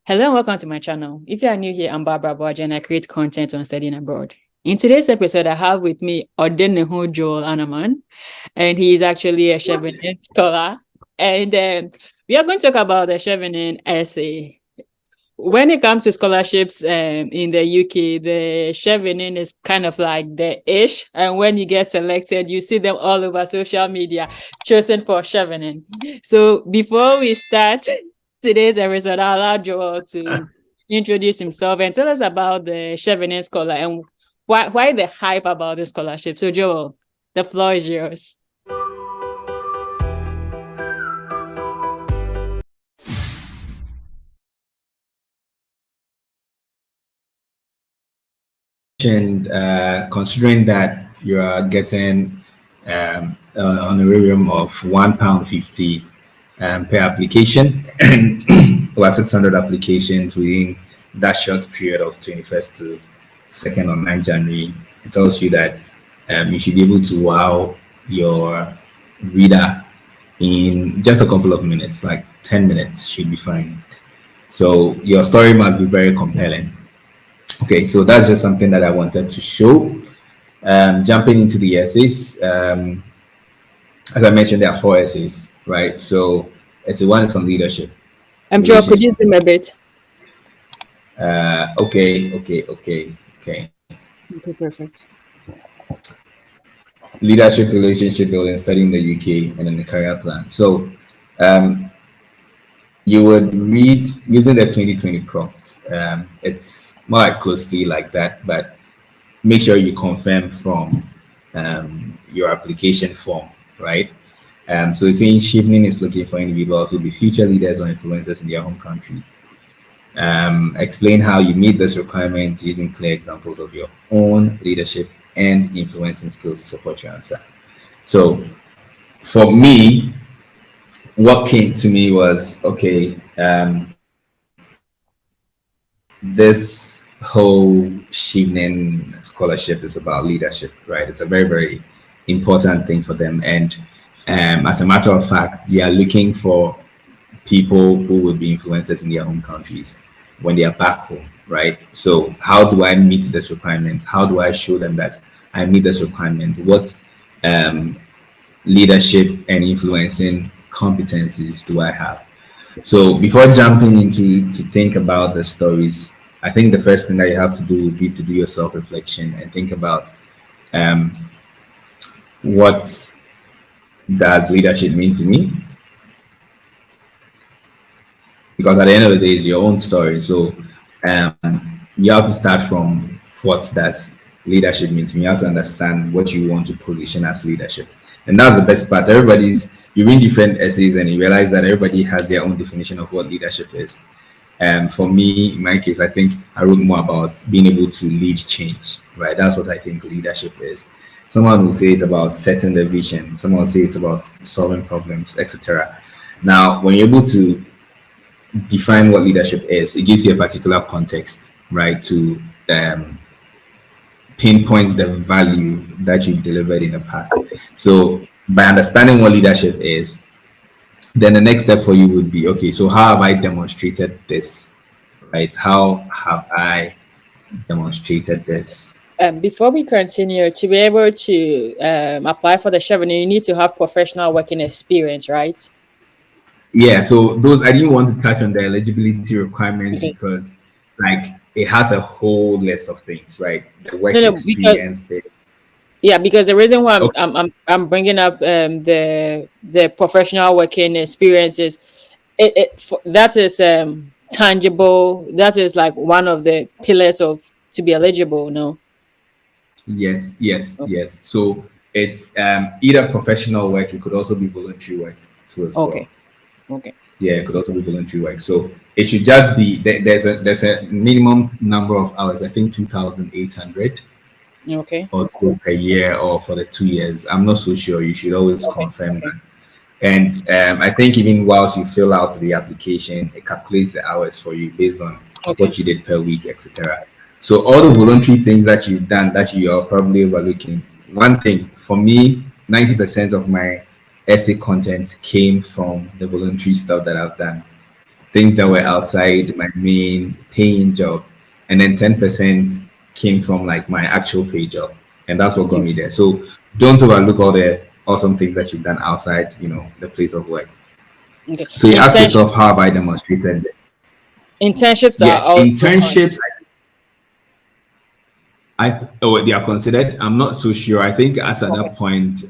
Hello and welcome to my channel. If you are new here, I'm Barbara Aboagye and I create content on studying abroad. In today's episode, I have with me Odeneho Joel Anaman, and he is actually a Chevening scholar. And we are going to talk about the Chevening essay. When it comes to scholarships in the UK, the Chevening is kind of like the ish. And when you get selected, you see them all over social media, chosen for Chevening. So before we start today's episode, I'll allow Joel to introduce himself and tell us about the Chevening Scholar and why the hype about the scholarship. So Joel, the floor is yours. And considering that you are getting honorarium of £1.50 per application and over 600 applications within that short period of 21st to 2nd or 9th January, it tells you that you should be able to wow your reader in just a couple of minutes, like 10 minutes should be fine. So your story must be very compelling. Okay, so that's just something that I wanted to show. Jumping into the essays, as I mentioned, there are 4 essays, right? So essay 1 is on leadership. Joel, could you zoom a bit? Okay. Okay, perfect. Leadership, relationship building, studying the UK, and then the career plan. So you would read using the 2020 prompts. It's more like closely like that, but make sure you confirm from your application form, right? So it's saying Chevening is looking for individuals who will be future leaders or influencers in their home country. Explain how you meet this requirement using clear examples of your own leadership and influencing skills to support your answer. So for me, what came to me was, okay, this whole Chevening scholarship is about leadership, right? It's a very, very important thing for them. And as a matter of fact, they are looking for people who would be influencers in their home countries when they are back home, right? So how do I meet this requirement? How do I show them that I meet this requirement? What leadership and influencing competencies do I have? So before jumping into to think about the stories, I think the first thing that you have to do would be to do your self-reflection and think about what does leadership mean to me? Because at the end of the day, it's your own story. So you have to start from what does leadership mean to me. You have to understand what you want to position as leadership. And that's the best part. You read different essays and you realize that everybody has their own definition of what leadership is. And for me, in my case, I think I wrote more about being able to lead change, right? That's what I think leadership is. Someone will say it's about setting the vision. Someone will say it's about solving problems, etc. Now, when you're able to define what leadership is, it gives you a particular context, right, to pinpoint the value that you delivered in the past. So by understanding what leadership is, then the next step for you would be, okay, so how have I demonstrated this, right? How have I demonstrated this? Before we continue, to be able to apply for the Chevening, you need to have professional working experience, right? Yeah, so those, I didn't want to touch on the eligibility requirements because like it has a whole list of things, right? The work experience. Because the reason why I'm bringing up the professional working experiences, that is tangible. That is like one of the pillars of to be eligible. No. Yes. So it's either professional work. It could also be voluntary work too as well. Okay. Yeah, it could also be voluntary work. So it should just be there's a minimum number of hours. I think 2,800. Okay. Or so per year or for the 2 years. I'm not so sure. You should always confirm that. And I think even whilst you fill out the application, it calculates the hours for you based on what you did per week, etc. So all the voluntary things that you've done that you are probably overlooking. One thing for me, 90% of my essay content came from the voluntary stuff that I've done. things that were outside my main paying job, and then 10% came from like my actual pay job, and that's what got Okay. me there. So don't overlook all the awesome things that you've done outside, the place of work. Okay. So you ask Internship yourself, how have I demonstrated? internships are Yeah, also internships. They are considered. I'm not so sure. I think as at okay. that point,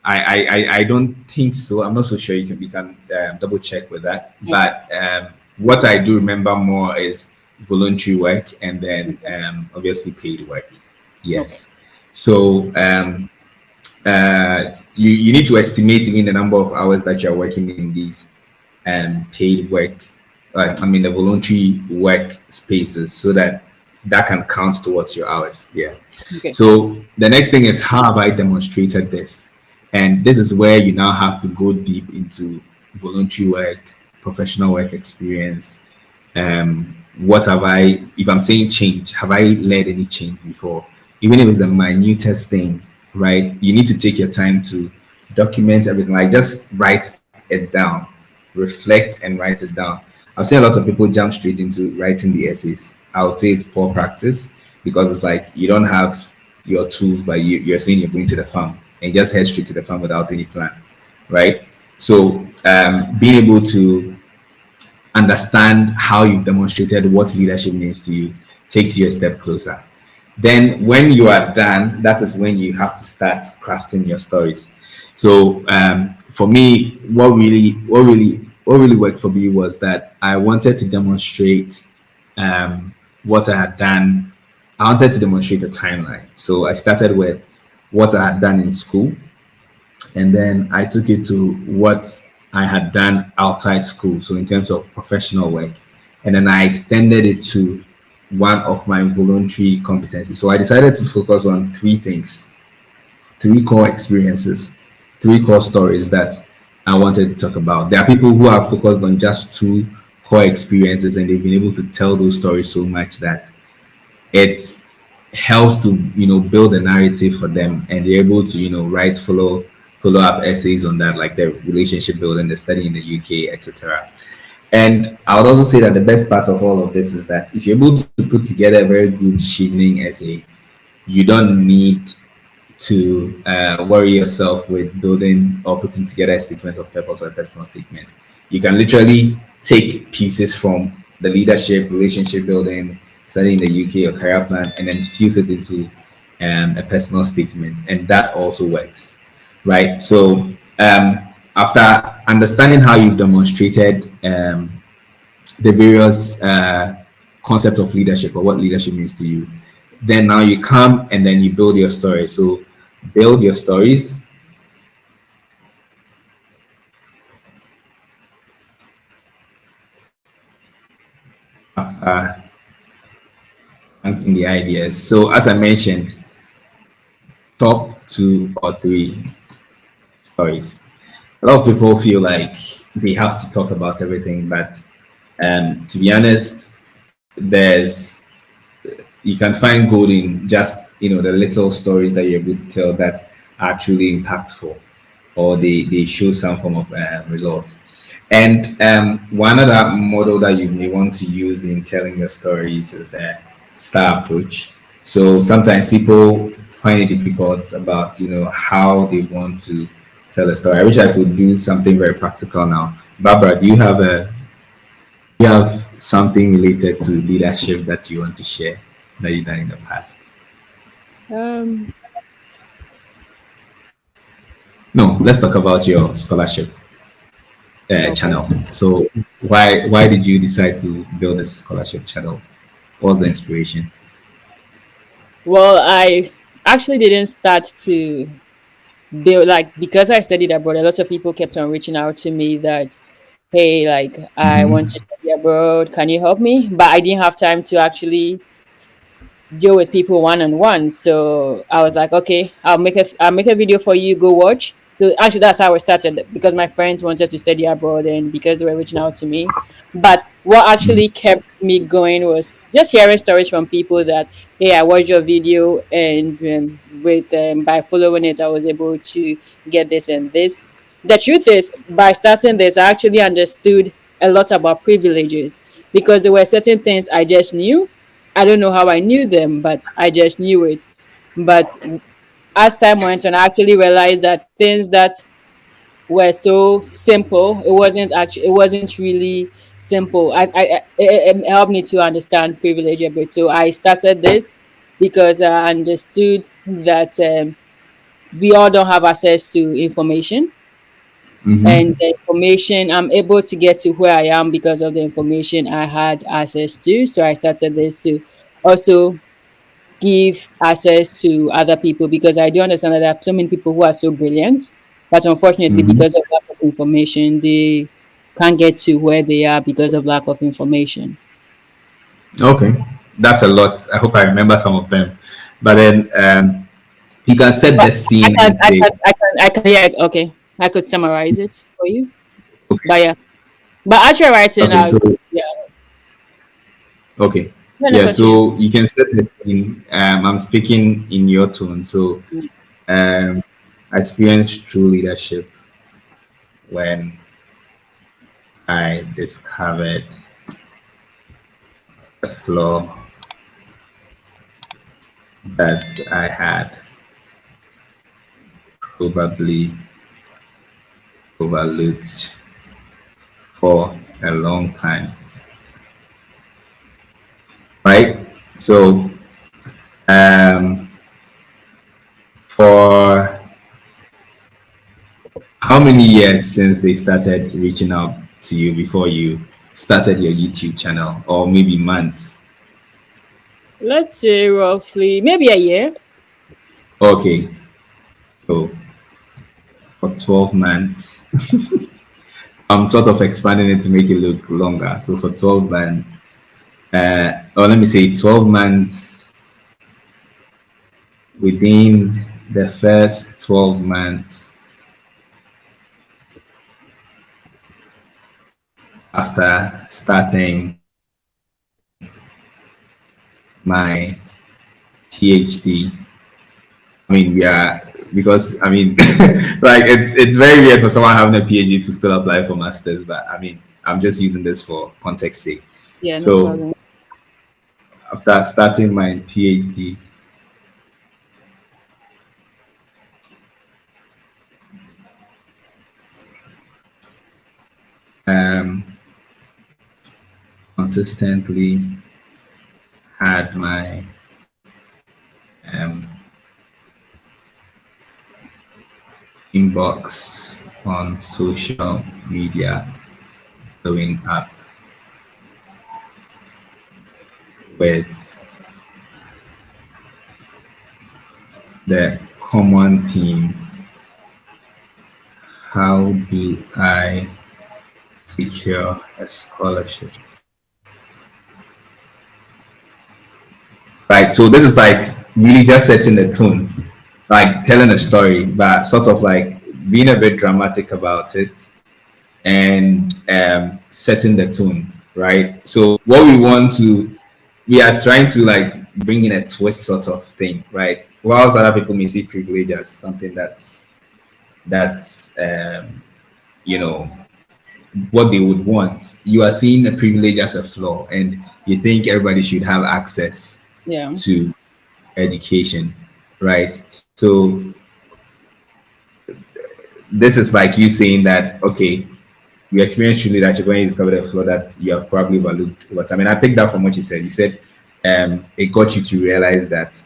I don't think so. I'm not so sure. You can double check with that. Okay. But what I do remember more is voluntary work, and then Okay. obviously paid work. Okay. Yes. So you need to estimate even the number of hours that you're working in these paid work, the voluntary work spaces, so that that can count towards your hours. Yeah. Okay. So the next thing is, how have I demonstrated this? And this is where you now have to go deep into voluntary work, professional work experience. What have I, if I'm saying change, have I led any change before? Even if it's the minutest thing, right? You need to take your time to document everything. Like, just write it down, reflect and write it down. I've seen a lot of people jump straight into writing the essays. I would say it's poor practice, because it's like you don't have your tools, but you're saying you're going to the farm and you just head straight to the farm without any plan, right? So being able to understand how you've demonstrated what leadership means to you takes you a step closer. Then, when you are done, that is when you have to start crafting your stories. So, for me, what really worked for me was that I wanted to demonstrate what I had done. I wanted to demonstrate a timeline. So I started with what I had done in school, and then I took it to what I had done outside school, so in terms of professional work, and then I extended it to one of my voluntary competencies. So I decided to focus on three things, three core experiences, three core stories that I wanted to talk about. There are people who have focused on just two core experiences, and they've been able to tell those stories so much that it helps to build a narrative for them, and they're able to write follow up essays on that, like their relationship building, the study in the UK, etc. And I would also say that the best part of all of this is that if you're able to put together a very good Chevening essay, you don't need to worry yourself with building or putting together a statement of purpose or a personal statement. You can literally take pieces from the leadership, relationship building, study in the UK or career plan, and then fuse it into a personal statement, and that also works, right? So after understanding how you've demonstrated the various concept of leadership or what leadership means to you, then now you come and then you build your story. So build your stories. uh, in the ideas. So as I mentioned, top two or three stories. A lot of people feel like they have to talk about everything, but to be honest, there's you can find gold in just the little stories that you're able to tell that are truly impactful, or they show some form of results. And one other model that you may want to use in telling your stories is the star approach. So sometimes people find it difficult about how they want to tell a story. I wish I could do something very practical now. Barbara, do you have something related to leadership that you want to share that you've done in the past? Um No, let's talk about your scholarship okay. channel. So why did you decide to build a scholarship channel? What was the inspiration? Well, I actually didn't start to build, like, because I studied abroad, a lot of people kept on reaching out to me that, hey, like, I want to study abroad, can you help me? But I didn't have time to actually deal with people one on one. So I was like, okay, I'll make a video for you. Go watch. So actually, that's how I started, because my friends wanted to study abroad and because they were reaching out to me. But what actually kept me going was just hearing stories from people that, hey, I watched your video, and with by following it, I was able to get this and this. The truth is, by starting this, I actually understood. a lot about privileges because there were certain things I just knew. I don't know how I knew them, but I just knew it. But as time went on, I actually realized that things that were so simple, it wasn't really simple. It helped me to understand privilege a bit. So I started this because I understood that we all don't have access to information, and Mm-hmm. the information I'm able to get to where I am because of the information I had access to. So I started this to also give access to other people because I do understand that there are so many people who are so brilliant, but unfortunately, Mm-hmm. because of lack of information, they can't get to where they are because of lack of information. Okay, that's a lot. I hope I remember some of them. But then you can set But the scene and say, yeah, okay, I could summarize it for you. okay, But yeah, but actual writing, okay, so yeah, okay, no, no, yeah, continue. so you can set the scene. I'm speaking in your tone, so um, I experienced true leadership when I discovered a flaw that I had probably overlooked for a long time, right? So um, for how many years since they started reaching out to you before you started your YouTube channel, or maybe months? Let's say roughly maybe a year. Okay, so for 12 months, I'm sort of expanding it to make it look longer. So for 12 months, or let me say 12 months, within the first 12 months after starting my PhD, I mean, yeah, because I mean, like it's very weird for someone having a PhD to still apply for masters, but I mean, I'm just using this for context sake. Yeah, no So problem. after starting my PhD, um, consistently had my um, inbox on social media blowing up with the common theme: how do I secure a scholarship? Right. So this is like really just setting the tone, like telling a story, but sort of like being a bit dramatic about it and setting the tone. Right. So what we are trying to like bring in a twist sort of thing, right? Whilst other people may see privilege as something that's you know what they would want, you are seeing a privilege as a flaw, and you think everybody should have access Yeah, to education, right? So this is like you saying that, okay, you experienced true leadership when you discovered a flaw that you have probably overlooked over time. And I picked that from what you said. You said it got you to realize that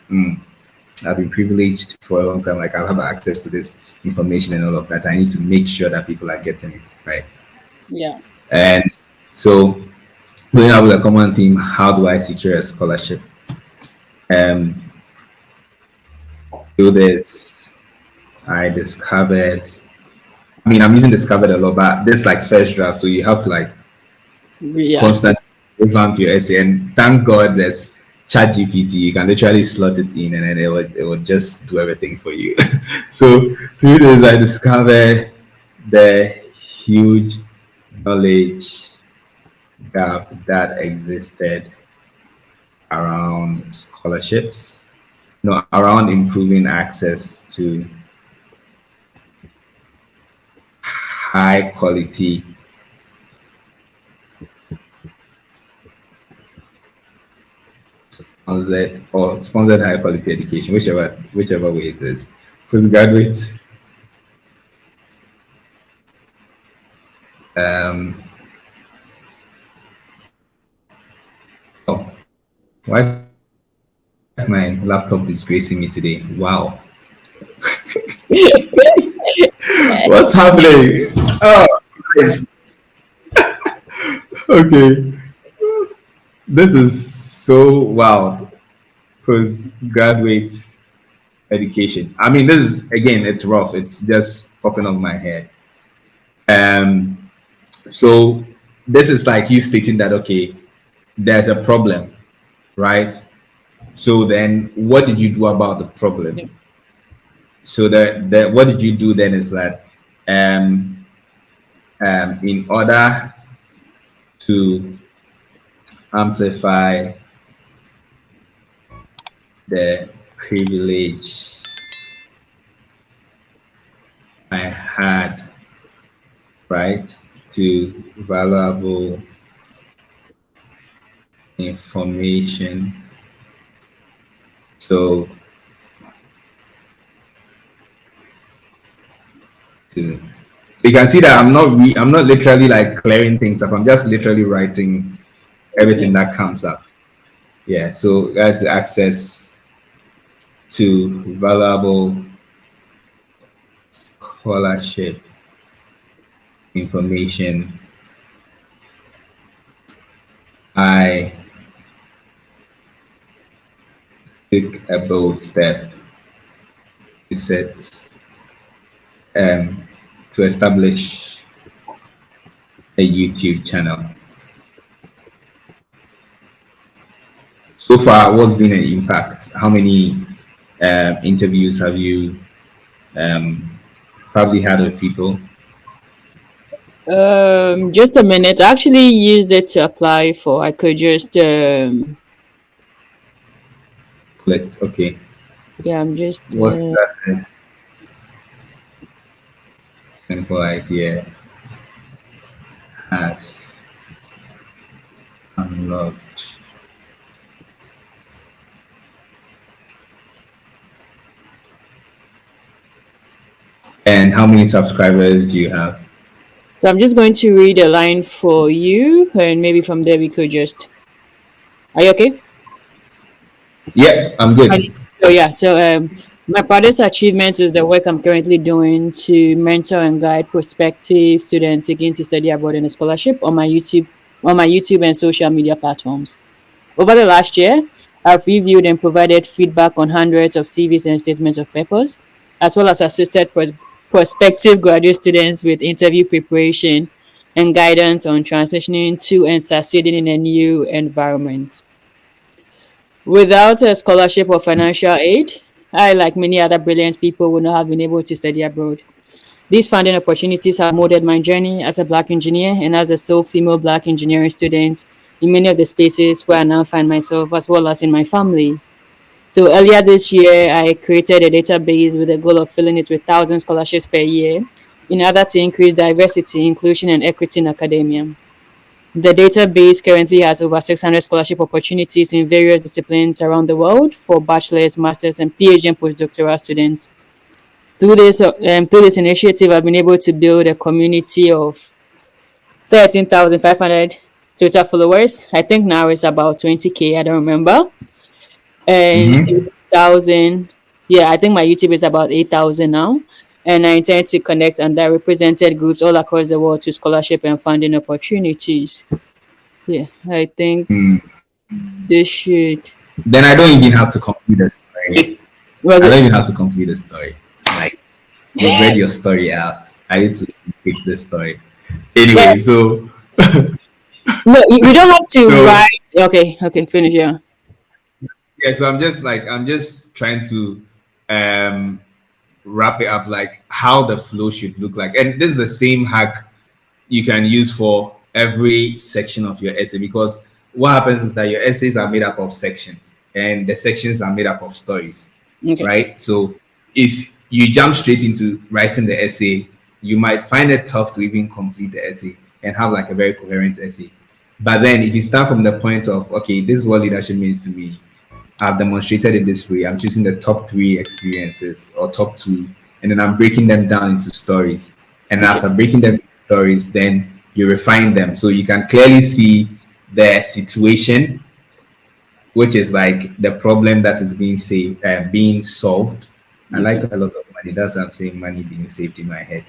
I've been privileged for a long time. Like I have access to this information and all of that. I need to make sure that people are getting it, right? yeah. And so going out with a common theme, how do I secure a scholarship? Um, do this. I discovered I mean, I'm using Discovered a lot, but this like first draft, so you have to like Yeah. constantly revamp your essay. And thank God there's ChatGPT. You can literally slot it in, and then it would just do everything for you. So through this, I discovered the huge knowledge gap that existed around scholarships, no, around improving access to high quality sponsored or sponsored high quality education, whichever way it is. Postgraduate, um, oh, why is my laptop disgracing me today? Wow. What's happening? Oh, nice. Okay. This is so wild. Postgraduate education. I mean, this is again, it's rough. It's just popping off my head. Um, so this is like you stating that okay, there's a problem, right? So then, what did you do about the Yeah. problem? So that what did you do then is that um, in order to amplify the privilege I had, right, to valuable information. So to so you can see that I'm not literally like clearing things up. I'm just literally writing Yeah. everything that comes up. Yeah. So that's access to valuable scholarship information. I took a bold step to set um, to establish a YouTube channel. So far, what's been an impact? How many interviews have you um, probably had with people? Just a minute. I actually used it to apply for. I could just Let's okay. yeah. I'm just What's that simple idea has unlocked? And how many subscribers do you have? so I'm just going to read a line for you, and maybe from there we could just. Are you okay? Yeah, I'm good. So yeah, my proudest achievement is the work I'm currently doing to mentor and guide prospective students seeking to study abroad in a scholarship on my YouTube and social media platforms. Over the last year, I've reviewed and provided feedback on hundreds of CVs and statements of purpose, as well as assisted prospective graduate students with interview preparation and guidance on transitioning to and succeeding in a new environment. Without a scholarship or financial aid, I, like many other brilliant people, would not have been able to study abroad. These funding opportunities have molded my journey as a Black engineer and as a sole female Black engineering student in many of the spaces where I now find myself, as well as in my family. So earlier this year, I created a database with the goal of filling it with 1,000 scholarships per year in order to increase diversity, inclusion, and equity in academia. The database currently has over 600 scholarship opportunities in various disciplines around the world for bachelor's, master's, and PhD and postdoctoral students. Through this initiative, I've been able to build a community of 13,500 Twitter followers. I think now it's about 20K, I don't remember. And Mm-hmm. 8,000, yeah, I think my YouTube is about 8,000 now. And I intend to connect underrepresented groups all across the world to scholarship and funding opportunities. Yeah, I think this should. Then I don't even have to complete the story. Was I don't it? even have to complete the story. Like you've read your story out. I need to fix the story. Yeah, Anyway, so no, you don't have to so write. Okay, okay, finish. Yeah. yeah, so I'm just trying to um wrap it up like how the flow should look like. And this is the same hack you can use for every section of your essay because what happens is that your essays are made up of sections and the sections are made up of stories, Okay. right? So if you jump straight into writing the essay, you might find it tough to even complete the essay and have like a very coherent essay. But then if you start from the point of, okay, this is what leadership means to me, I've demonstrated it this way. I'm choosing the top three experiences or top two, and then I'm breaking them down into stories. And Okay. as I'm breaking them into stories, then you refine them so you can clearly see the situation, which is like the problem that is being solved. I like Okay. a lot of money. That's why I'm saying money being saved in my head.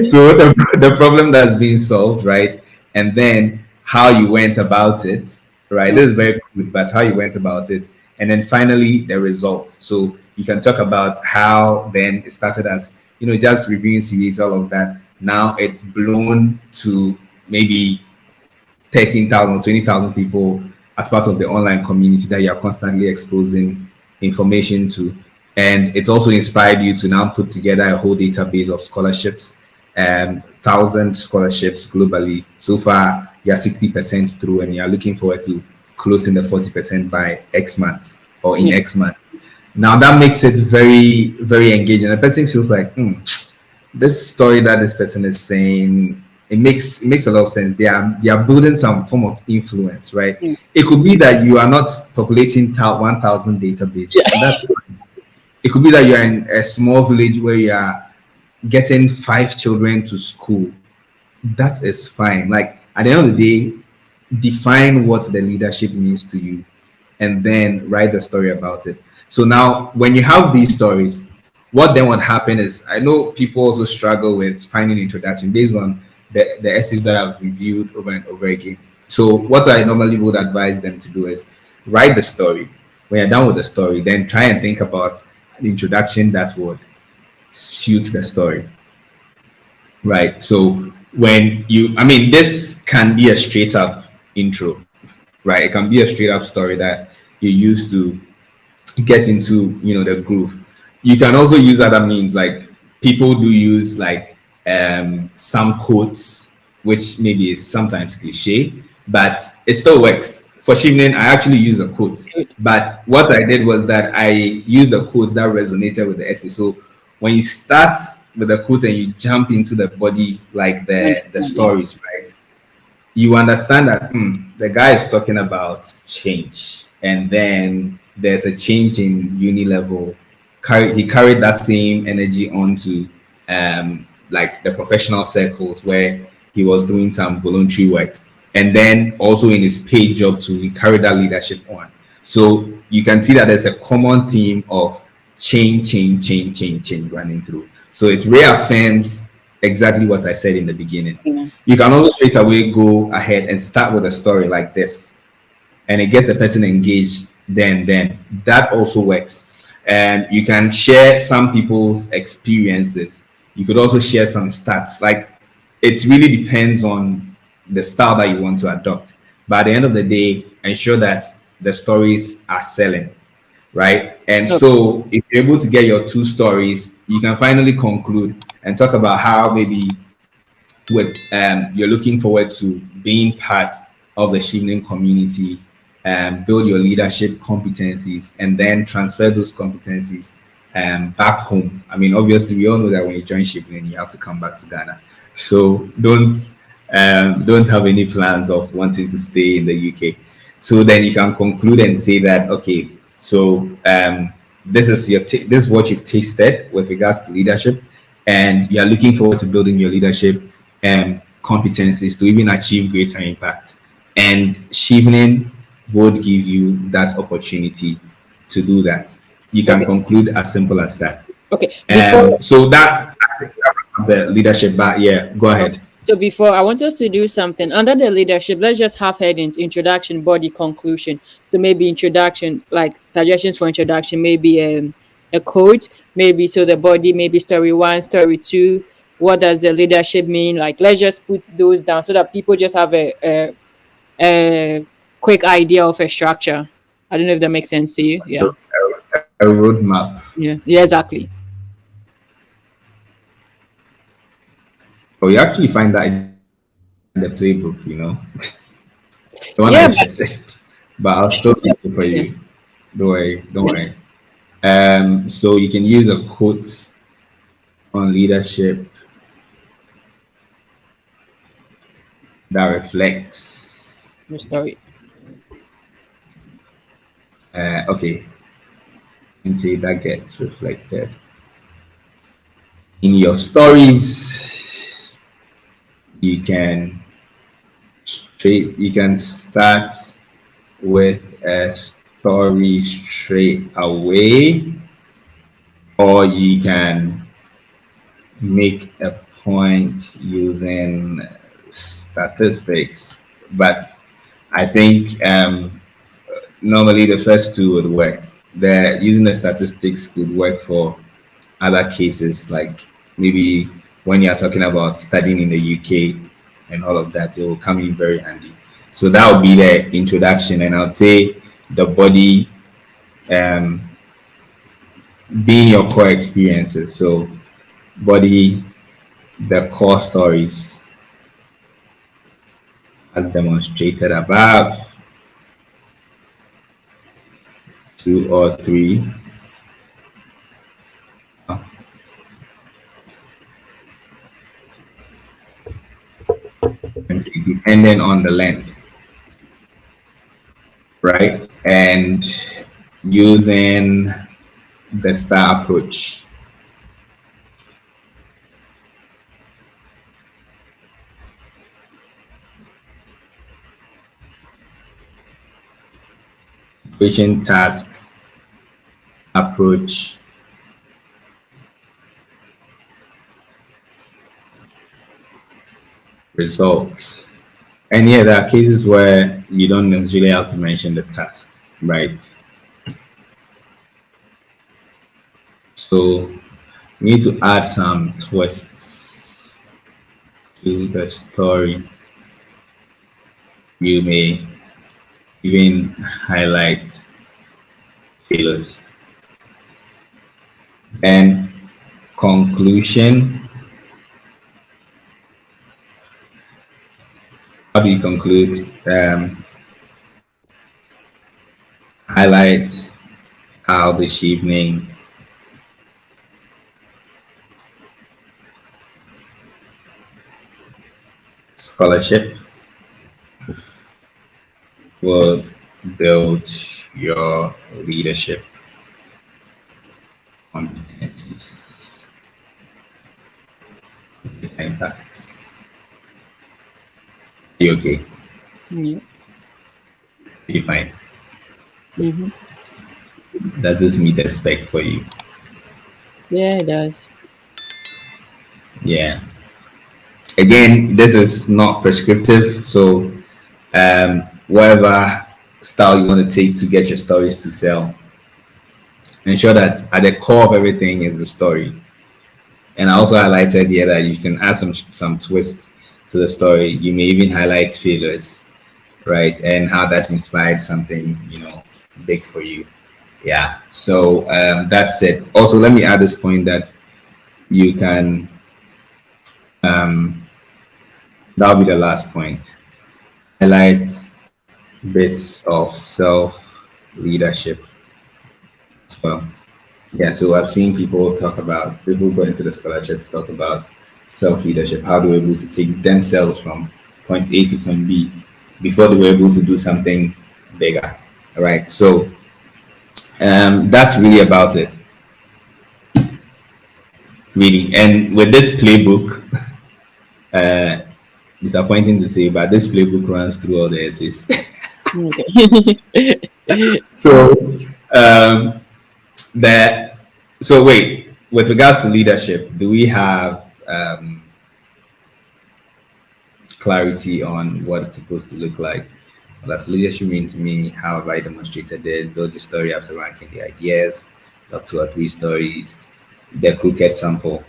So the problem that's being solved, right? And then how you went about it, right? This is very good, but how you went about it. And then finally the results. So you can talk about how then it started as, just reviewing CVs, all of that. Now it's blown to maybe 13,000 or 20,000 people as part of the online community that you're constantly exposing information to. And it's also inspired you to now put together a whole database of scholarships, 1,000 scholarships globally. So far, you're 60% through, and you're looking forward to closing the 40% by X months or in Yeah. X months. Now that makes it very, very engaging. The person feels like, this story that this person is saying, it makes a lot of sense. They are building some form of influence, right? Yeah. It could be that you are not populating 1,000 Yeah. databases, and that's it. Could be that you are in a small village where you are getting 5 children to school. That is fine. Like at the end of the day, define what the leadership means to you, and then write the story about it. So now, when you have these stories, what then would happen is, I know people also struggle with finding introduction based on the essays that I've reviewed over and over again. So what I normally would advise them to do is write the story. When you're done with the story, then try and think about an introduction that would suit the story, right? So this can be a straight up intro, right? It can be a straight up story that you use to get into the groove. You can also use other means, like people do use like some quotes, which maybe is sometimes cliche, but it still works. For Chevening, I actually use a quote, Good. but what I did was that I used a quote that resonated with the essay. So when you start with the quote and you jump into the body, like the Understand. Yeah. stories, right, you understand that the guy is talking about change, and then there's a change in uni level. He carried that same energy onto like the professional circles where he was doing some voluntary work, and then also in his paid job too, he carried that leadership on. So you can see that there's a common theme of change running through. So it reaffirms exactly what I said in the beginning. Yeah. You can also straight away go ahead and start with a story like this, and it gets the person engaged. Then that also works. And you can share some people's experiences. You could also share some stats. Like, it really depends on the style that you want to adopt. But at the end of the day, ensure that the stories are selling, right? And Okay. so if you're able to get your two stories, you can finally conclude and talk about how maybe with you're looking forward to being part of the Chevening community, build your leadership competencies, and then transfer those competencies back home. I mean, obviously, we all know that when you join Chevening, you have to come back to Ghana. So don't have any plans of wanting to stay in the UK. So then you can conclude and say that, okay, so this is this is what you've tasted with regards to leadership, and you are looking forward to building your leadership competencies to even achieve greater impact. And Chevening would give you that opportunity to do that. You can Okay. conclude as simple as that. Okay. Before So that the leadership, but yeah, go Okay. ahead. So before I want us to do something under the leadership, let's just have headings: introduction, body, conclusion. So maybe introduction, like suggestions for introduction, maybe a quote, maybe so the body, maybe story one, story two. What does the leadership mean? Like let's just put those down so that people just have a quick idea of a structure. I don't know if that makes sense to you. Yeah. A roadmap. Yeah. Yeah, exactly. Oh, you actually find that in the playbook, the one Yeah, I but checked. But I'll still keep it for yeah. you. Don't worry, don't Yeah. worry. So you can use a quote on leadership that reflects Your story. Okay, and say that gets reflected in your stories. You can you can start with a story straight away, or you can make a point using statistics. But I think normally the first two would work. The using the statistics could work for other cases, like maybe when you're talking about studying in the UK and all of that, it will come in very handy. So that would be the introduction, and I'd say the body um, being your core experiences. So body, the core stories as demonstrated above, two or three, depending on the length, right? And using the star approach. Situation, task, approach, results. And yeah, there are cases where you don't necessarily have to mention the task, right? So you need to add some twists to the story. You may even highlight failures. And conclusion, how do you conclude? Highlight how this evening scholarship will build your leadership competencies. Impact. You okay? Yeah. You fine? Mm-hmm. Does this meet the spec for you? Yeah, it does. Yeah. Again, this is not prescriptive, so whatever style you want to take to get your stories to sell, ensure that at the core of everything is the story. And I also highlighted here that you can add some twists to the story. You may even highlight failures, right, and how that's inspired something big for you. Yeah. So that's it. Also, let me add this point that you can. That'll be the last point. Highlight bits of self leadership as well. Yeah, so I've seen people go into the scholarships talk about self leadership, how they were able to take themselves from point A to point B before they were able to do something bigger. All right, so that's really about it, really. And with this playbook, uh, disappointing to say, but this playbook runs through all the essays. Okay. So um, that so wait, with regards to leadership, do we have clarity on what it's supposed to look like? What does leadership mean to me? How have I demonstrated this? Build the story after ranking the ideas, top two or three stories, the crooked sample.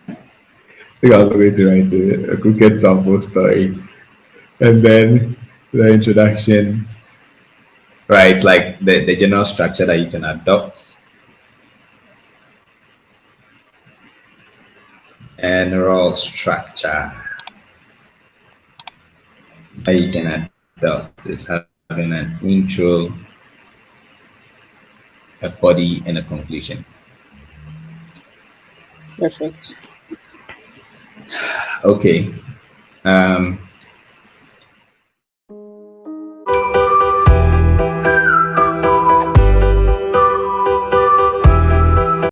I think I was going to write a crooked sample story, and then the introduction, right? Like the general structure that you can adopt, and role structure that you can adopt is having an intro, a body, and a conclusion. Perfect. Okay.